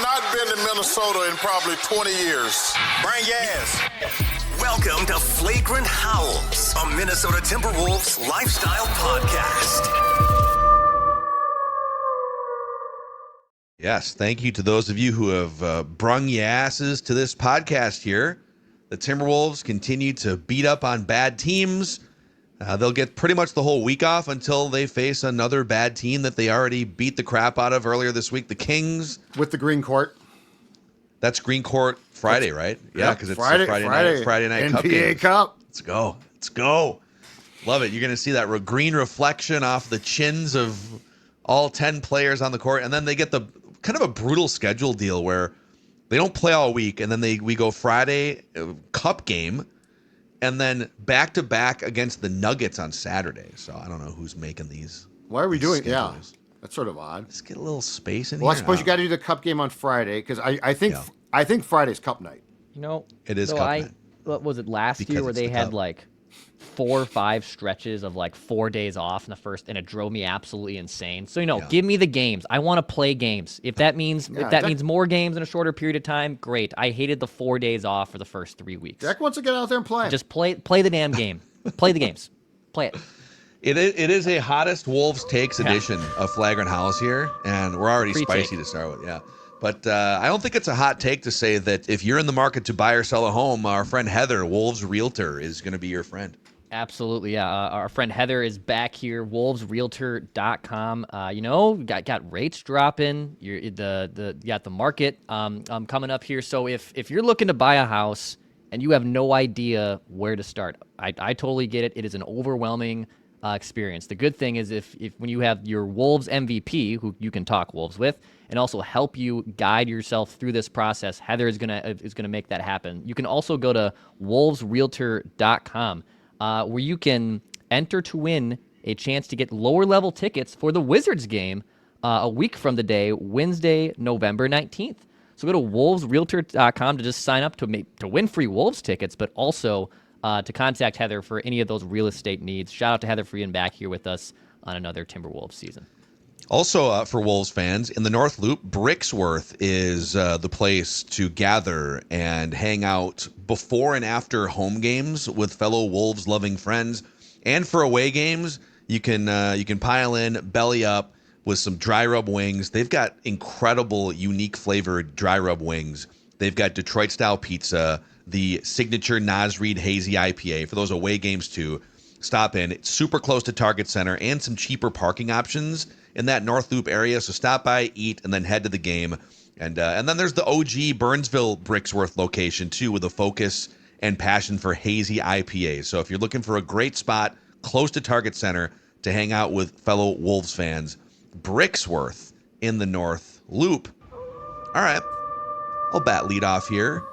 not been to Minnesota in probably 20 years. Bring your ass. Welcome to Flagrant Howls, a Minnesota Timberwolves lifestyle podcast. Yes, thank you to those of you who have brung your asses to this podcast here. The Timberwolves continue to beat up on bad teams. They'll get pretty much the whole week off until they face another bad team that they already beat the crap out of earlier this week, the Kings. With the green court. That's green court Friday, right? Yeah, because it's Friday Friday night Cup NBA game. Cup. Let's go. Love it. You're going to see that green reflection off the chins of all 10 players on the court, and then they get the kind of a brutal schedule deal where they don't play all week, and then we go Friday Cup game, and then back-to-back against the Nuggets on Saturday. So I don't know who's making these. Why are we doing? schedules. Yeah, that's sort of odd. Let's get a little space in Well, here. I suppose you got to do the Cup game on Friday because I think Friday's Cup night. You know, It is so Cup night. What was it last Because year where it's they the had Cup. like 4 or 5 stretches of like 4 days off in the first, and it drove me absolutely insane. So give me the games. I want to play games. If that means means more games in a shorter period of time, great. I hated the 4 days off for the first 3 weeks. Jack wants to get out there and play. Just play the damn game. Play the games. Play it. It is a hottest Wolves takes edition of Flagrant Howls here, and we're already Pre-take. spicy to start with, yeah. But I don't think it's a hot take to say that if you're in the market to buy or sell a home, our friend Heather, Wolves Realtor, is going to be your friend. Absolutely, yeah. Our friend Heather is back here, wolvesrealtor.com. Got rates dropping. You got the market coming up here. So if you're looking to buy a house and you have no idea where to start, I totally get it. It is an overwhelming experience. The good thing is if when you have your Wolves MVP, who you can talk Wolves with, and also help you guide yourself through this process, Heather is gonna make that happen. You can also go to wolvesrealtor.com. Where you can enter to win a chance to get lower-level tickets for the Wizards game a week from the day, Wednesday, November 19th. So go to wolvesrealtor.com to just sign up to win free Wolves tickets, but also to contact Heather for any of those real estate needs. Shout out to Heather for being back here with us on another Timberwolves season. Also, for Wolves fans, in the North Loop, Bricksworth is the place to gather and hang out before and after home games with fellow Wolves-loving friends. And for away games, you can pile in, belly up with some dry rub wings. They've got incredible, unique flavored dry rub wings. They've got Detroit-style pizza, the signature Nas Reed Hazy IPA. For those away games, too, stop in. It's super close to Target Center and some cheaper parking options in that North Loop area. So stop by, eat, and then head to the game. And then there's the OG Burnsville Bricksworth location, too, with a focus and passion for hazy IPAs. So if you're looking for a great spot close to Target Center to hang out with fellow Wolves fans, Bricksworth in the North Loop. All right, I'll bat lead off here.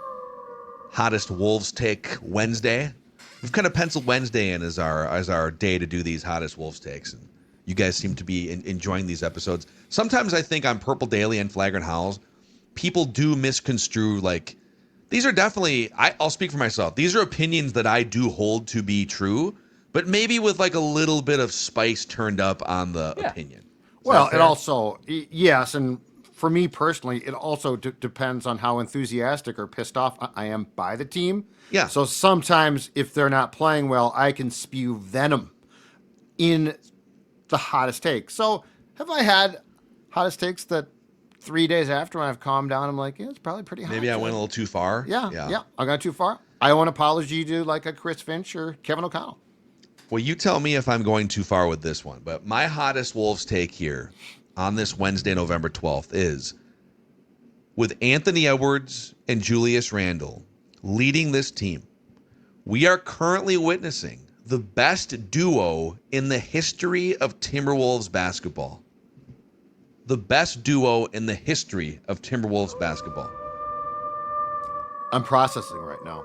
Hottest Wolves take Wednesday. We've kind of penciled Wednesday in as our day to do these hottest Wolves takes. And you guys seem to be enjoying these episodes. Sometimes I think on Purple Daily and Flagrant Howls, people do misconstrue, like, these are definitely, I'll speak for myself. These are opinions that I do hold to be true, but maybe with like a little bit of spice turned up on the opinion. Well, it also, yes, and for me personally, it also depends on how enthusiastic or pissed off I am by the team. Yeah. So sometimes if they're not playing well, I can spew venom in the hottest take. So have I had hottest takes that 3 days after when I've calmed down, I'm like, yeah, it's probably pretty hot. Maybe I went a little too far. Yeah. I got too far. I owe an apology to like a Chris Finch or Kevin O'Connell. Well, you tell me if I'm going too far with this one, but my hottest Wolves take here on this Wednesday, November 12th is with Anthony Edwards and Julius Randle leading this team. We are currently witnessing the best duo in the history of Timberwolves basketball. The best duo in the history of Timberwolves basketball. I'm processing right now.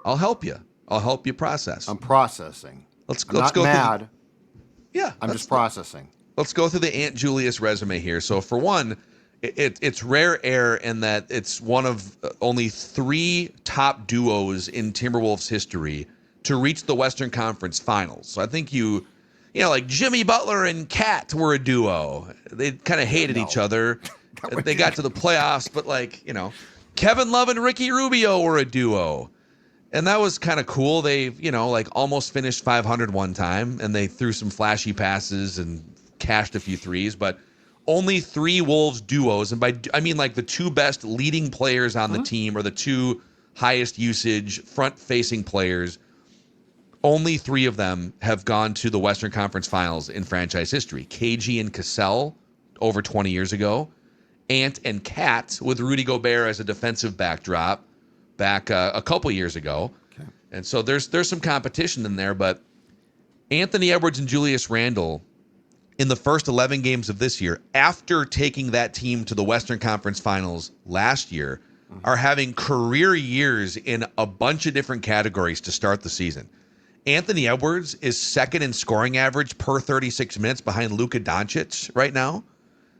I'll help you. I'll help you process. I'm processing. Let's I'm not go mad. Yeah. I'm just processing. Let's go through the Ant Julius resume here. So for one, it's rare air in that it's one of only 3 top duos in Timberwolves history to reach the Western Conference Finals. So I think like Jimmy Butler and Cat were a duo. They kind of hated each other. They got to the playoffs, but Kevin Love and Ricky Rubio were a duo. And that was kind of cool. They, almost finished 500 one time, and they threw some flashy passes and cashed a few threes, but only 3 Wolves duos. And I mean the 2 best leading players on the team, or the 2 highest usage front-facing players. Only 3 of them have gone to the Western Conference Finals in franchise history. KG and Cassell over 20 years ago. Ant and Cat with Rudy Gobert as a defensive backdrop back a couple years ago. Okay. And so there's some competition in there, but Anthony Edwards and Julius Randle in the first 11 games of this year, after taking that team to the Western Conference Finals last year, are having career years in a bunch of different categories to start the season. Anthony Edwards is second in scoring average per 36 minutes behind Luka Doncic right now.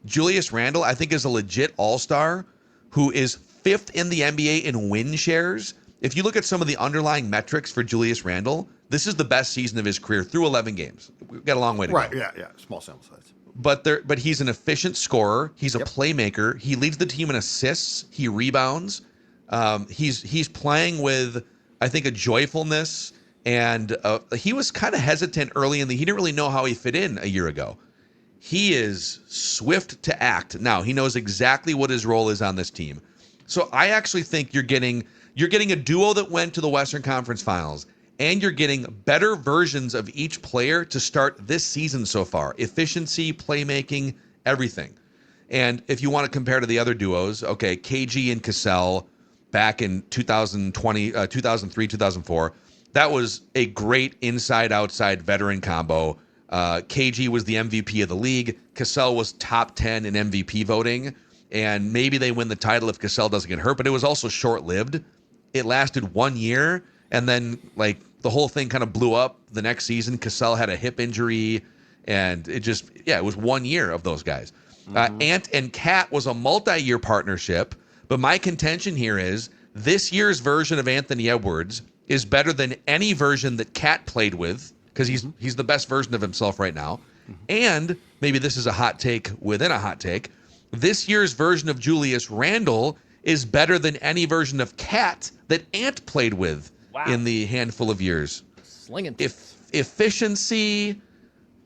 Julius Randle, I think, is a legit all-star who is 5th in the NBA in win shares. If you look at some of the underlying metrics for Julius Randle, this is the best season of his career through 11 games. We've got a long way to go. Right, yeah, small sample size. But he's an efficient scorer. He's a playmaker. He leads the team in assists. He rebounds. He's playing with, I think, a joyfulness, and he was kind of hesitant early he didn't really know how he fit in a year ago. He is swift to act. Now, he knows exactly what his role is on this team. So I actually think you're getting a duo that went to the Western Conference Finals, and you're getting better versions of each player to start this season so far. Efficiency, playmaking, everything. And if you want to compare to the other duos, okay, KG and Cassell back in 2003, 2004, that was a great inside-outside veteran combo. KG was the MVP of the league. Cassell was top 10 in MVP voting. And maybe they win the title if Cassell doesn't get hurt, but it was also short-lived. It lasted 1 year, and then the whole thing kind of blew up the next season. Cassell had a hip injury, and it was 1 year of those guys. Ant and Cat was a multi-year partnership, but my contention here is this year's version of Anthony Edwards is better than any version that Cat played with, because he's the best version of himself right now. And maybe this is a hot take within a hot take. This year's version of Julius Randle is better than any version of Cat that Ant played with in the handful of years. Slinging. Efficiency,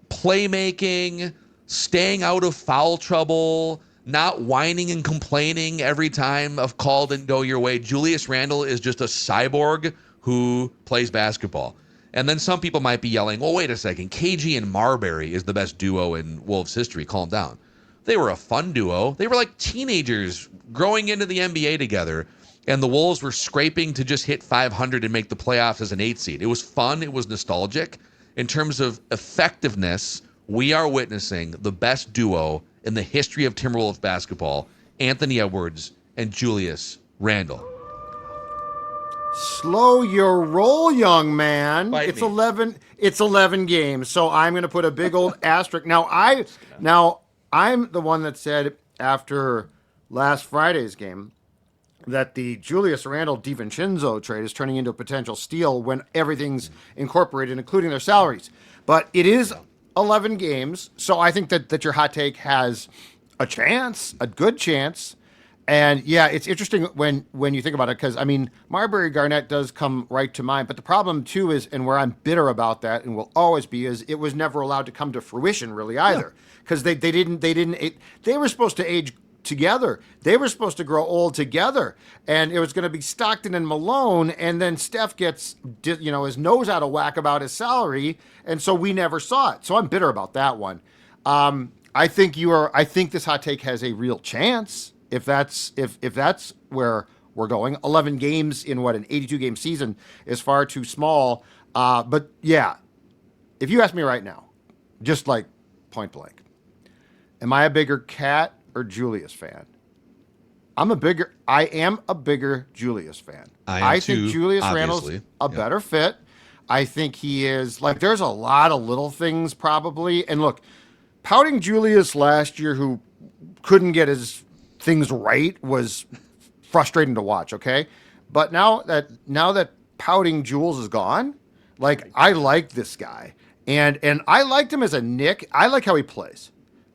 playmaking, staying out of foul trouble, not whining and complaining every time a call didn't go your way. Julius Randle is just a cyborg who plays basketball. And then some people might be yelling, well, wait a second, KG and Marbury is the best duo in Wolves history. Calm down. They were a fun duo. They were like teenagers growing into the NBA together, and the Wolves were scraping to just hit 500 and make the playoffs as an 8 seed. It was fun. It was nostalgic. In terms of effectiveness, we are witnessing the best duo in the history of Timberwolves basketball, Anthony Edwards and Julius Randle. Slow your roll, young man. Bite it's me. 11. It's 11 games, so I'm going to put a big old asterisk. Now I'm the one that said after last Friday's game that the Julius Randle DiVincenzo trade is turning into a potential steal when everything's incorporated, including their salaries. But it is 11 games, so I think that your hot take has a chance, a good chance. And yeah, it's interesting when you think about it, because I mean, Marbury Garnett does come right to mind, but the problem too is, and where I'm bitter about that and will always be, is it was never allowed to come to fruition really either, because they were supposed to age together, they were supposed to grow old together, and it was going to be Stockton and Malone, and then Steph gets his nose out of whack about his salary, and so we never saw it. So I'm bitter about that one. I think this hot take has a real chance. If that's where we're going. 11 games in an 82 game season is far too small. But yeah, if you ask me right now, just like point blank, am I a bigger Cat or Julius fan? I am a bigger Julius fan. I think Julius Randle's a better fit. I think he is, there's a lot of little things probably. And look, pouting Julius last year, who couldn't get his things right, was frustrating to watch, okay? But now that pouting Jules is gone, I like this guy. And I liked him as a Knick. I like how he plays.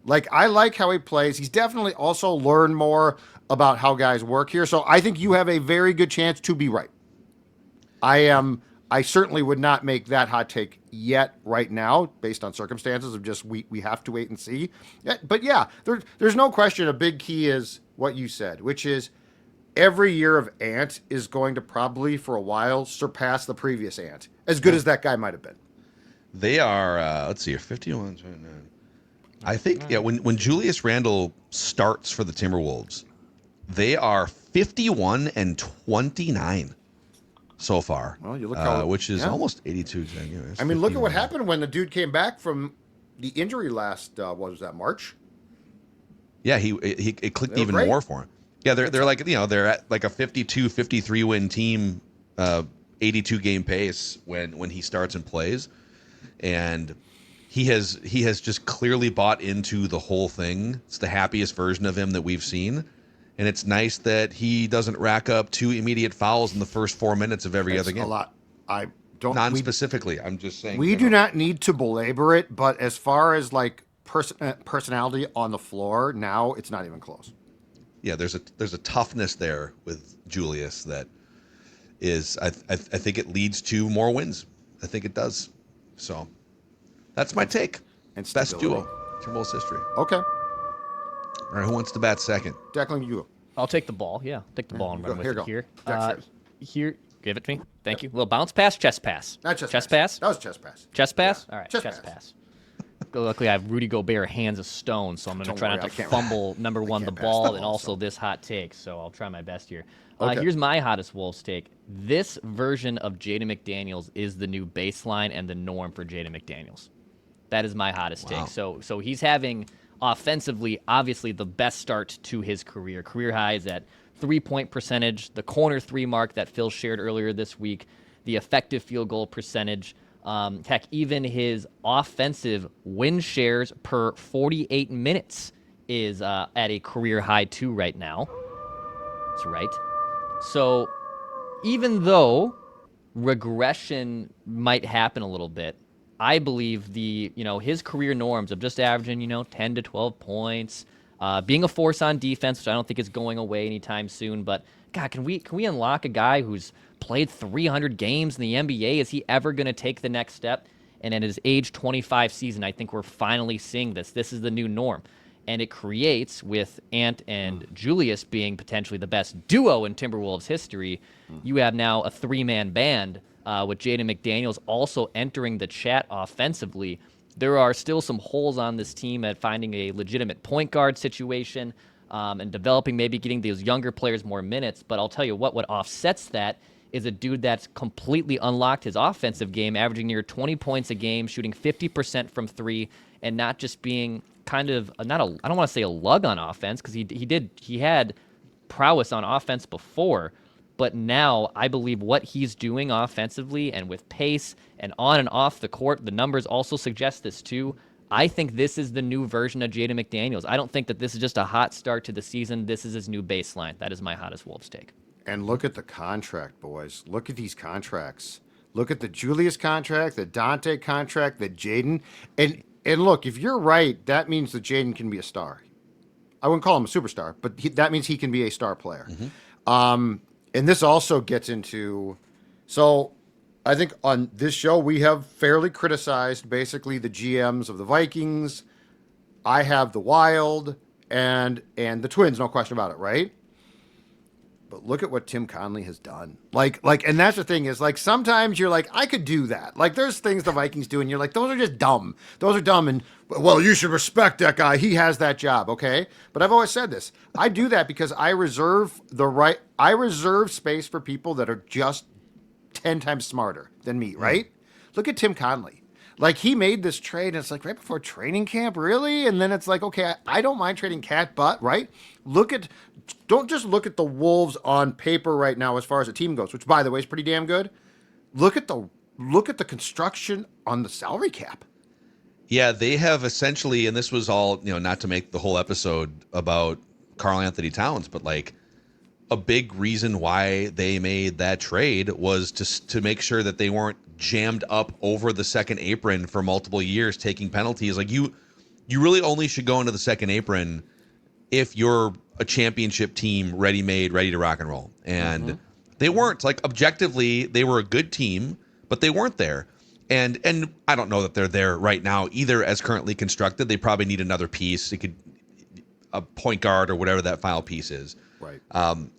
Like, I like how he plays. He's definitely also learned more about how guys work here. So I think you have a very good chance to be right. I certainly would not make that hot take yet right now based on circumstances of just we have to wait and see. But yeah, there's no question a big key is what you said, which is every year of Ant is going to probably for a while surpass the previous Ant, as good as that guy might have been. They are, let's see here, 51. I think, yeah, when Julius Randle starts for the Timberwolves, they are 51-29 so far. Well, you look how, which is almost 82. I mean, look at what happened when the dude came back from the injury last, what was that, March? Yeah, it clicked even more for him. Yeah, they're like, they're at like a 52-53 win team, 82 game pace when he starts and plays. And he has just clearly bought into the whole thing. It's the happiest version of him that we've seen. And it's nice that he doesn't rack up 2 immediate fouls in the first 4 minutes of every other game. A lot. I don't. Non-specifically, I'm just saying. We do not need to belabor it, but as far as like personality on the floor, now it's not even close. Yeah, there's a toughness there with Julius that is I think it leads to more wins. I think it does. So that's my take. And best duo Timberwolves history. Okay. All right, who wants to bat second? Declan, you go. I'll take the ball. Yeah, take the ball and run with it here. Here, give it to me. Thank you. Little bounce pass, chest pass. Not chest pass. That was chest pass. Chest pass? Yeah. All right, chest pass. Luckily, I have Rudy Gobert hands of stone, so I'm going to try not to fumble, number one, the ball, and also this hot take. So I'll try my best here. Okay. Here's my hottest Wolves take. This version of Jaden McDaniels is the new baseline and the norm for Jaden McDaniels. That is my hottest take. So he's having offensively, obviously, the best start to his career. Career high is at 3-point percentage, the corner 3 mark that Phil shared earlier this week, the effective field goal percentage. Heck, even his offensive win shares per 48 minutes is at a career high too right now. That's right. So even though regression might happen a little bit, I believe his career norms of just averaging 10 to 12 points, being a force on defense, which I don't think is going away anytime soon. But God, can we unlock a guy who's played 300 games in the NBA? Is he ever going to take the next step? And at his age 25 season, I think we're finally seeing this. This is the new norm. And it creates, with Ant and Julius being potentially the best duo in Timberwolves history, you have now a 3-man band with Jaden McDaniels also entering the chat offensively. There are still some holes on this team at finding a legitimate point guard situation and developing, maybe getting those younger players more minutes. But I'll tell you what offsets that is a dude that's completely unlocked his offensive game, averaging near 20 points a game, shooting 50% from 3, and not just being kind of I don't want to say a lug on offense, because he had prowess on offense before, but now I believe what he's doing offensively and with pace and on and off the court, the numbers also suggest this too. I think this is the new version of Jaden McDaniels. I don't think that this is just a hot start to the season. This is his new baseline. That is my hottest Wolves take. And look at the contract, boys. Look at these contracts. Look at the Julius contract, the Dante contract, the Jaden. And look, if you're right, that means that Jaden can be a star. I wouldn't call him a superstar, but that means he can be a star player. Mm-hmm. And this also gets into, so I think on this show we have fairly criticized basically the GMs of the Vikings. I have the Wild and the Twins, no question about it, right? But look at what Tim Conley has done. Like, and that's the thing is, like, sometimes you're like, I could do that. Like, there's things the Vikings do, and you're like, those are just dumb. Those are dumb, and, well, you should respect that guy. He has that job, okay? But I've always said this. I do that because I reserve space for people that are just 10 times smarter than me, right? Look at Tim Conley. Like, he made this trade, and it's like, right before training camp, really? And then it's like, okay, I don't mind trading Cat, but, right? Don't just look at the Wolves on paper right now as far as the team goes, which, by the way, is pretty damn good. Look at the construction on the salary cap. Yeah, they have essentially, and this was all, not to make the whole episode about Karl Anthony Towns, but like a big reason why they made that trade was to make sure that they weren't jammed up over the second apron for multiple years, taking penalties. Like you really only should go into the second apron if you're a championship team, ready-made, ready to rock and roll. And they weren't. Like, objectively, they were a good team, but they weren't there. And I don't know that they're there right now either as currently constructed. They probably need another piece. It could a point guard or whatever that final piece is. Right.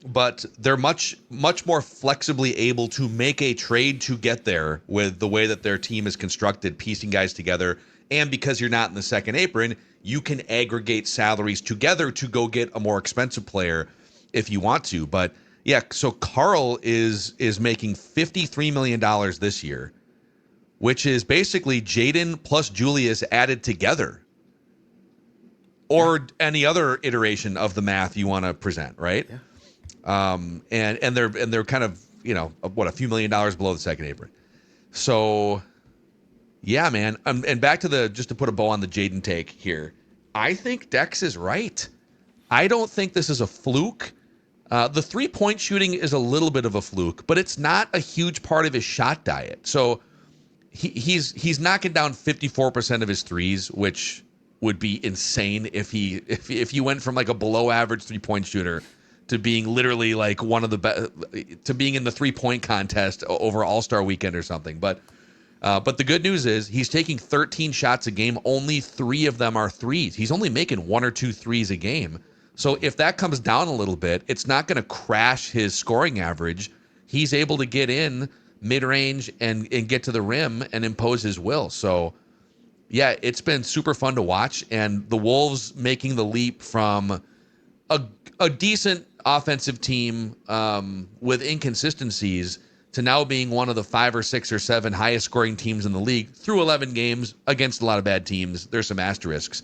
But they're much more flexibly able to make a trade to get there with the way that their team is constructed, piecing guys together. And because you're not in the second apron, you can aggregate salaries together to go get a more expensive player if you want to. But yeah, so Carl is making $53 million this year, which is basically Jaden plus Julius added together. Or any other iteration of the math you want to present, right? Yeah. And they're kind of, a few $1 million below the second apron. So yeah, man. And back to just to put a bow on the Jaden take here, I think Dex is right. I don't think this is a fluke. The 3-point shooting is a little bit of a fluke, but it's not a huge part of his shot diet. So he's knocking down 54% of his threes, which would be insane if you went from like a below average 3-point shooter to being literally like one of the best, to being in the 3-point contest over All-Star weekend or something. But the good news is he's taking 13 shots a game. Only 3 of them are threes. He's only making 1 or 2 threes a game. So if that comes down a little bit, it's not going to crash his scoring average. He's able to get in mid-range and get to the rim and impose his will. So yeah, it's been super fun to watch, and the Wolves making the leap from a decent offensive team with inconsistencies to now being one of the 5 or 6 or 7 highest scoring teams in the league through 11 games against a lot of bad teams. There's some asterisks.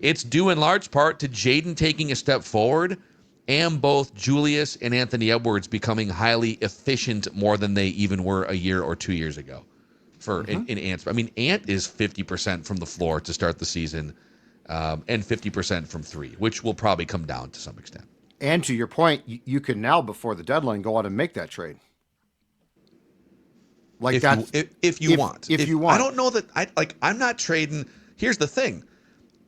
It's due in large part to Jaden taking a step forward and both Julius and Anthony Edwards becoming highly efficient more than they even were a year or 2 years ago. In Ant's. I mean, Ant is 50% from the floor to start the season, and 50% from 3, which will probably come down to some extent. And to your point, you can now, before the deadline, go out and make that trade. Like if you want. I don't know that I'm not trading. Here's the thing: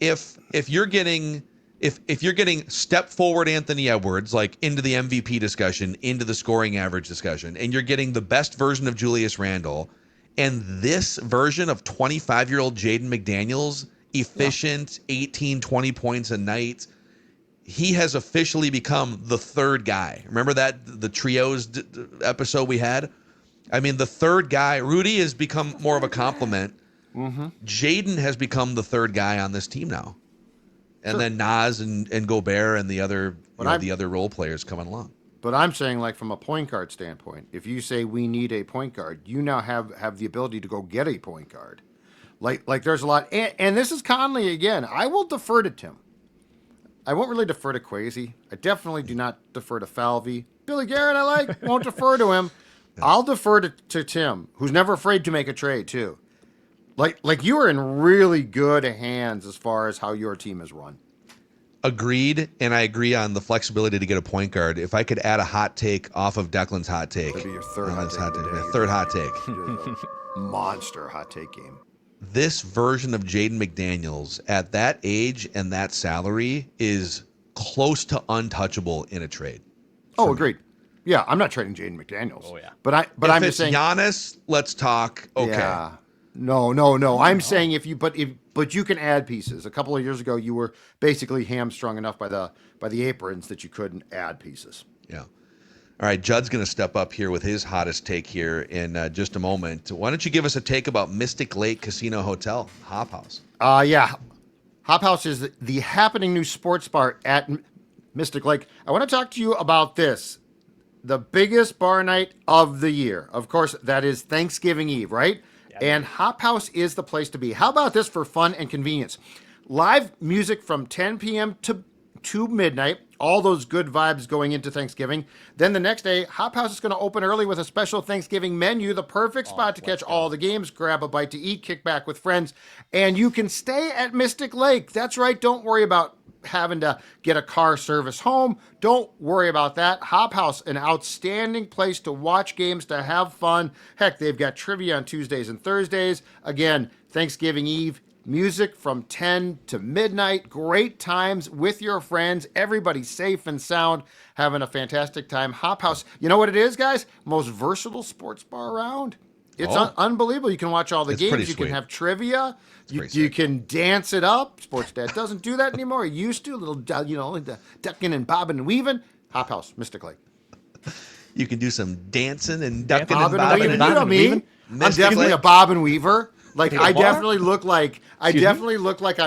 if you're getting step forward Anthony Edwards, like into the MVP discussion, into the scoring average discussion, and you're getting the best version of Julius Randle. And this version of 25-year-old Jaden McDaniels, efficient, 18, 20 points a night, he has officially become the third guy. Remember the trios episode we had? I mean, the third guy. Rudy has become more of a compliment. Jaden has become the third guy on this team now. And then Nas and Gobert and the other role players coming along. But I'm saying, like, from a point guard standpoint, if you say we need a point guard, you now have the ability to go get a point guard. Like there's a lot. And this is Conley again. I will defer to Tim. I won't really defer to Kwesi. I definitely do not defer to Falvey. Billy Garrett, won't defer to him. I'll defer to Tim, who's never afraid to make a trade, too. Like you are in really good hands as far as how your team is run. Agreed, and I agree on the flexibility to get a point guard. If I could add a hot take off of Declan's hot take. That'd be your third hot take. My third hot take. Monster hot take game. This version of Jaden McDaniels at that age and that salary is close to untouchable in a trade. Oh, agreed. Yeah, I'm not trading Jaden McDaniels. Oh, yeah. But I'm just saying. Giannis, let's talk. Okay. Yeah. No. I'm saying but you can add pieces. A couple of years ago, you were basically hamstrung enough by the aprons that you couldn't add pieces. Yeah. All right, Judd's going to step up here with his hottest take here in just a moment. Why don't you give us a take about Mystic Lake Casino Hotel, Hop House? Yeah. Hop House is the happening new sports bar at Mystic Lake. I want to talk to you about this. The biggest bar night of the year. Of course, that is Thanksgiving Eve, right? And Hop House is the place to be. How about this for fun and convenience? Live music from 10 p.m. to midnight. All those good vibes going into Thanksgiving. Then the next day, Hop House is going to open early with a special Thanksgiving menu. The perfect spot to catch all the games, grab a bite to eat, kick back with friends. And you can stay at Mystic Lake. That's right. Don't worry about having to get a car service home. Don't worry about that. Hop House, an outstanding place to watch games, to have fun. Heck, they've got trivia on Tuesdays and Thursdays. Again, Thanksgiving Eve, Music from 10 to midnight. Great times with your friends. Everybody's safe and sound, having a fantastic time. Hop House. You know what it is, guys? Most versatile sports bar around. It's unbelievable. You can watch all the games. You can have trivia. You can dance it up. Sports Dad doesn't do that anymore. He used to. A little, like the ducking and bobbing and weaving. Hop House, mystically. You can do some dancing and ducking and bobbing and weaving. You know me. I'm definitely a bob and weaver. Like I definitely look like I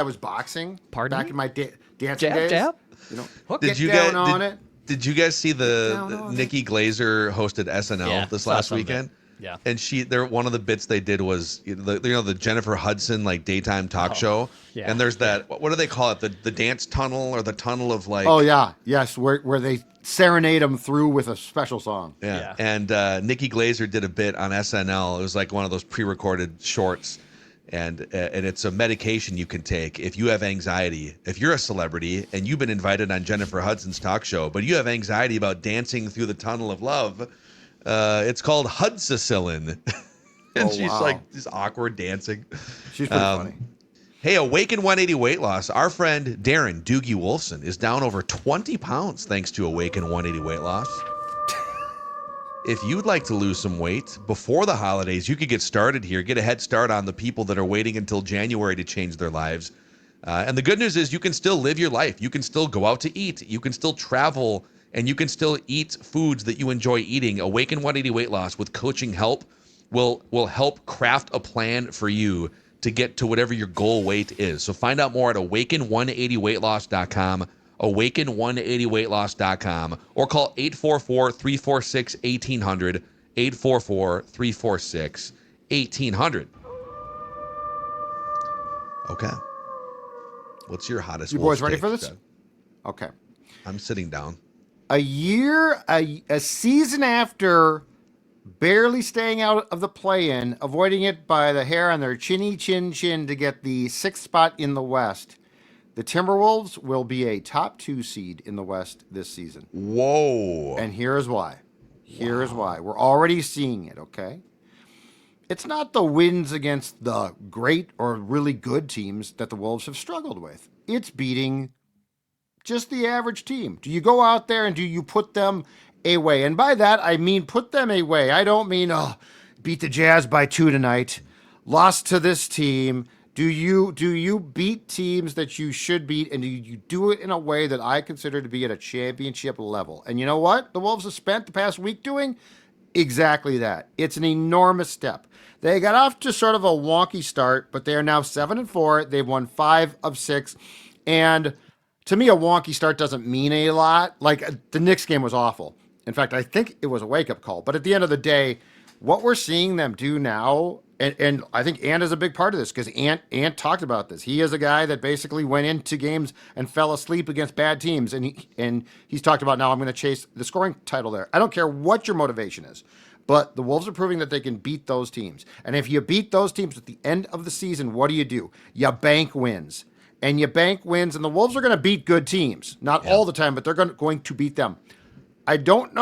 was boxing back in my dancing days. Jab. You know, did you guys see the Nikki Glaser hosted SNL this last weekend? Yeah. And one of the bits they did was the Jennifer Hudson like daytime talk show. Yeah. And there's that, what do they call it? The dance tunnel or the tunnel of like. Oh yeah. Yes. Where they serenade them through with a special song. Yeah. And Nikki Glaser did a bit on SNL. It was like one of those pre-recorded shorts. And it's a medication you can take if you have anxiety. If you're a celebrity and you've been invited on Jennifer Hudson's talk show, but you have anxiety about dancing through the tunnel of love, it's called Hudsicillin. And she's like this awkward dancing. She's pretty funny. Hey, Awaken 180 weight loss. Our friend Darren Doogie Wolfson is down over 20 pounds thanks to Awaken 180 weight loss. If you'd like to lose some weight before the holidays, you could get started here. Get a head start on the people that are waiting until January to change their lives. And the good news is you can still live your life. You can still go out to eat. You can still travel. And you can still eat foods that you enjoy eating. Awaken 180 weight loss with coaching help will help craft a plan for you to get to whatever your goal weight is. So find out more at awaken180weightloss.com, awaken180weightloss.com, or call 844-346-1800, 844-346-1800. Okay. What's your hottest? You boys ready for this? Doug? Okay. I'm sitting down. A season after barely staying out of the play-in, avoiding it by the hair on their chin to get the 6th spot in the West, the Timberwolves will be a top 2 seed in the West this season. Whoa. And here's why. Here's why. We're already seeing it, okay? It's not the wins against the great or really good teams that the Wolves have struggled with. It's beating just the average team. Do you go out there and do you put them away? And by that, I mean put them away. I don't mean, beat the Jazz by 2 tonight, lost to this team. Do you beat teams that you should beat, and do you do it in a way that I consider to be at a championship level? And you know what the Wolves have spent the past week doing? Exactly that. It's an enormous step. They got off to sort of a wonky start, but they are now 7-4. They've won 5 of 6. And to me, a wonky start doesn't mean a lot. Like, the Knicks game was awful. In fact, I think it was a wake-up call. But at the end of the day, what we're seeing them do now, and I think Ant is a big part of this, because Ant talked about this. He is a guy that basically went into games and fell asleep against bad teams. And he's talked about, now I'm going to chase the scoring title there. I don't care what your motivation is. But the Wolves are proving that they can beat those teams. And if you beat those teams at the end of the season, what do? You bank wins. And you bank wins, and the Wolves are going to beat good teams. Not all the time, but they're going to beat them. I don't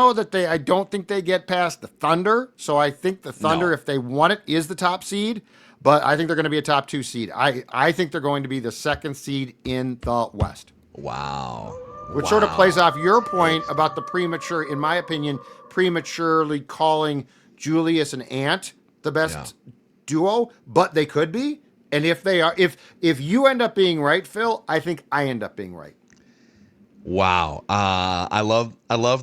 think they get past the Thunder. So I think the Thunder, if they want it, is the top seed. But I think they're going to be a top 2 seed. I think they're going to be the 2nd seed in the West. Wow. Which sort of plays off your point about the premature, in my opinion, prematurely calling Julius and Ant the best duo, but they could be. And if they are, if you end up being right, Phil, I think I end up being right. Wow. I love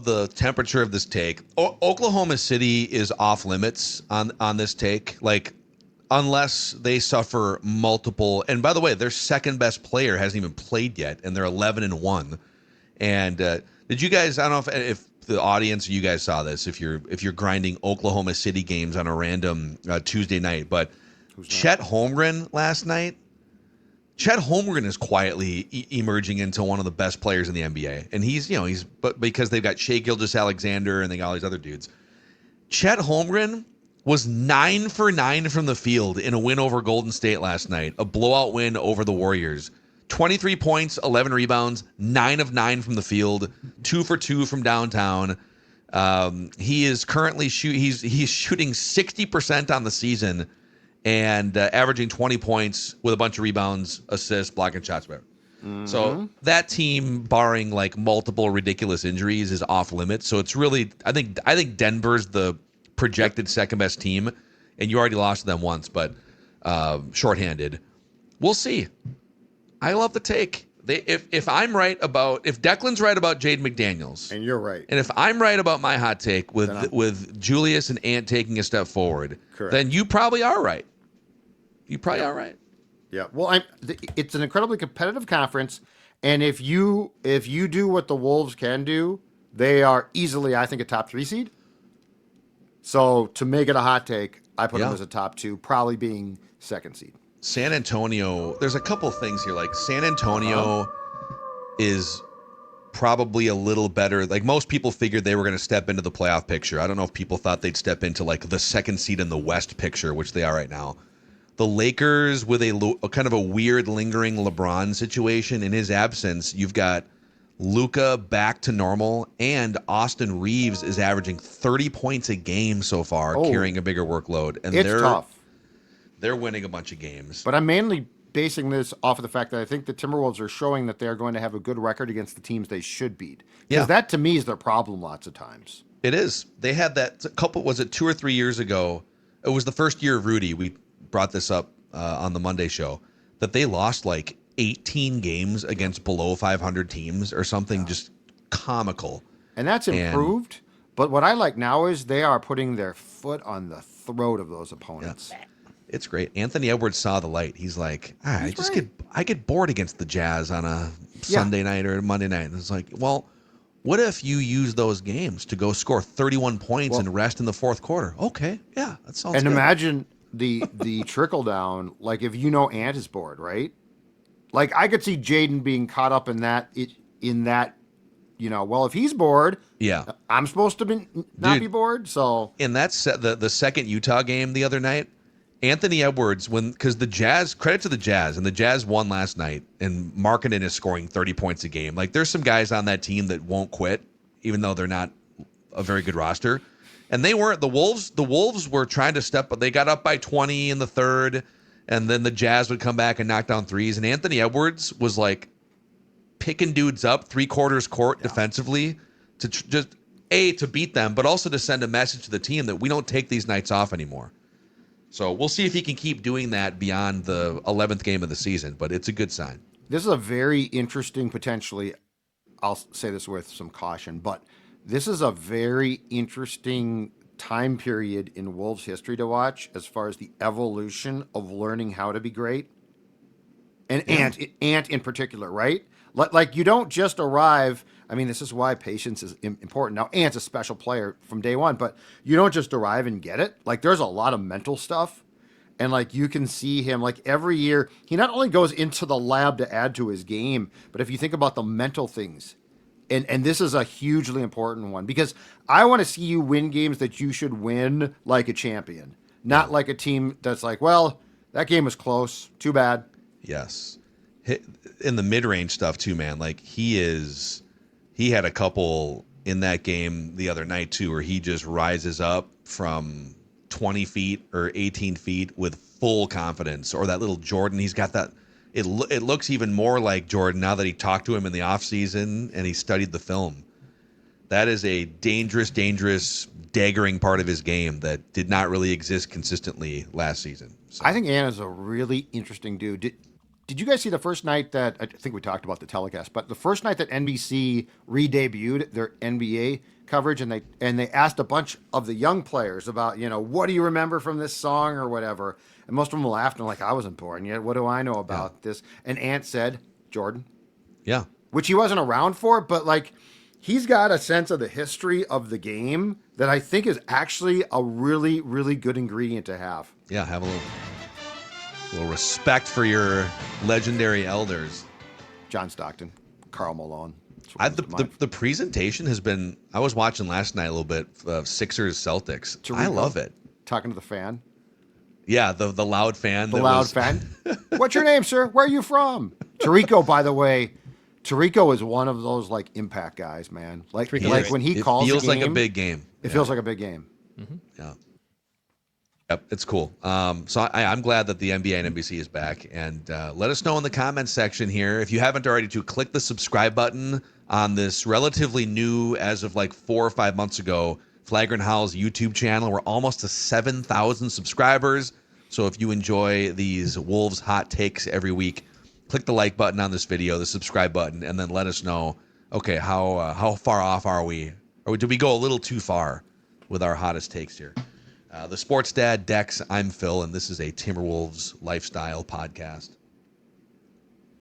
the temperature of this take. Oklahoma City is off limits on this take. Like, unless they suffer multiple, and by the way, their second best player hasn't even played yet, and they're 11-1. And did you guys? I don't know if the audience, you guys saw this. If you're grinding Oklahoma City games on a random Tuesday night, but Chet Holmgren last night. Chet Holmgren is quietly emerging into one of the best players in the NBA, and he's but because they've got Shai Gilgeous-Alexander and they got all these other dudes. Chet Holmgren was 9 for 9 from the field in a win over Golden State last night, a blowout win over the Warriors. 23 points, 11 rebounds, 9 of 9 from the field, 2 for 2 from downtown. He is currently he's shooting 60% on the season, and averaging 20 points with a bunch of rebounds, assists, blocking shots, whatever. So that team, barring like multiple ridiculous injuries, is off limits. So it's really, I think Denver's the projected second best team, and you already lost to them once, but shorthanded. We'll see. I love the take. If Declan's right about Jaden McDaniels, And you're right. and if I'm right about my hot take with Julius and Ant taking a step forward, Correct. then you probably are right. You probably are right. Yeah. Well, it's an incredibly competitive conference, and if you do what the Wolves can do, they are easily, I think, a top 3 seed. So to make it a hot take, I put them as a top 2, probably being 2nd seed. San Antonio, there's a couple things here. Like San Antonio is probably a little better. Like most people figured they were going to step into the playoff picture. I don't know if people thought they'd step into like the 2nd seed in the West picture, which they are right now. The Lakers with a kind of a weird lingering LeBron situation. In his absence, you've got Luka back to normal, and Austin Reeves is averaging 30 points a game so far, carrying a bigger workload. And It's tough. They're winning a bunch of games. But I'm mainly basing this off of the fact that I think the Timberwolves are showing that they're going to have a good record against the teams they should beat. Because that, to me, is their problem lots of times. It is. They had that was it 2 or 3 years ago? It was the first year of Rudy. We brought this up on the Monday show, that they lost like 18 games against below 500 teams or something just comical. And that's improved. But what I like now is they are putting their foot on the throat of those opponents. Yeah. It's great. Anthony Edwards saw the light. He's like, I get bored against the Jazz on a Sunday night or Monday night. And it's like, well, what if you use those games to go score 31 points and rest in the fourth quarter? Okay, yeah, that sounds good. And imagine the trickle down, like if Ant is bored, right? Like I could see Jaden being caught up in that, well, if he's bored, I'm supposed to not be bored. So in that the second Utah game the other night, Anthony Edwards, because the Jazz, credit to the Jazz, and the Jazz won last night, and Markkanen is scoring 30 points a game. Like there's some guys on that team that won't quit, even though they're not a very good roster. And they weren't. The Wolves were trying to step, but they got up by 20 in the third, and then the Jazz would come back and knock down threes. And Anthony Edwards was like picking dudes up 3/4 court defensively to to beat them, but also to send a message to the team that we don't take these nights off anymore. So we'll see if he can keep doing that beyond the 11th game of the season, but it's a good sign. This is a very interesting, potentially, I'll say this with some caution, but this is a very interesting time period in Wolves history to watch as far as the evolution of learning how to be great. And Ant in particular, right? Like you don't just arrive. I mean, this is why patience is important. Now, Ant's a special player from day one, but you don't just arrive and get it. Like there's a lot of mental stuff. And like you can see him like every year, he not only goes into the lab to add to his game, but if you think about the mental things, and this is a hugely important one because I want to see you win games that you should win like a champion, not like a team that's like, well, that game was close. Too bad. Yes. In the mid-range stuff too, man. Like he had a couple in that game the other night too, where he just rises up from 20 feet or 18 feet with full confidence. Or that little Jordan, he's got that. It looks even more like Jordan now that he talked to him in the offseason and he studied the film. That is a dangerous, daggering part of his game that did not really exist consistently last season. So. I think Anna's a really interesting dude. Did you guys see the first night that, I think we talked about the telecast, but the first night that NBC re-debuted their NBA coverage and they asked a bunch of the young players about, what do you remember from this song or whatever? And most of them laughed and like, I wasn't born yet. What do I know about this? And Ant said, Jordan. Yeah. Which he wasn't around for, but like he's got a sense of the history of the game that I think is actually a really, really good ingredient to have. Yeah, have a little respect for your legendary elders. John Stockton, Karl Malone. The presentation has been, I was watching last night a little bit of Sixers Celtics. I love it. Talking to the fan. Yeah, the loud fan. Fan. What's your name, sir? Where are you from? Tirico, by the way. Tirico is one of those like impact guys, man. Like when he calls a game, feels like a big game. It feels like a big game. Mm-hmm. Yeah. Yep, it's cool. So I'm glad that the NBA and NBC is back. And let us know in the comments section here. If you haven't already, to click the subscribe button on this relatively new, as of like 4 or 5 months ago, Flagrant Howls YouTube channel. We're almost to 7,000 subscribers. So if you enjoy these Wolves hot takes every week, click the like button on this video, the subscribe button, and then let us know, okay, how far off are we? Or did we go a little too far with our hottest takes here? The Sports Dad Dex, I'm Phil, and this is a Timberwolves lifestyle podcast.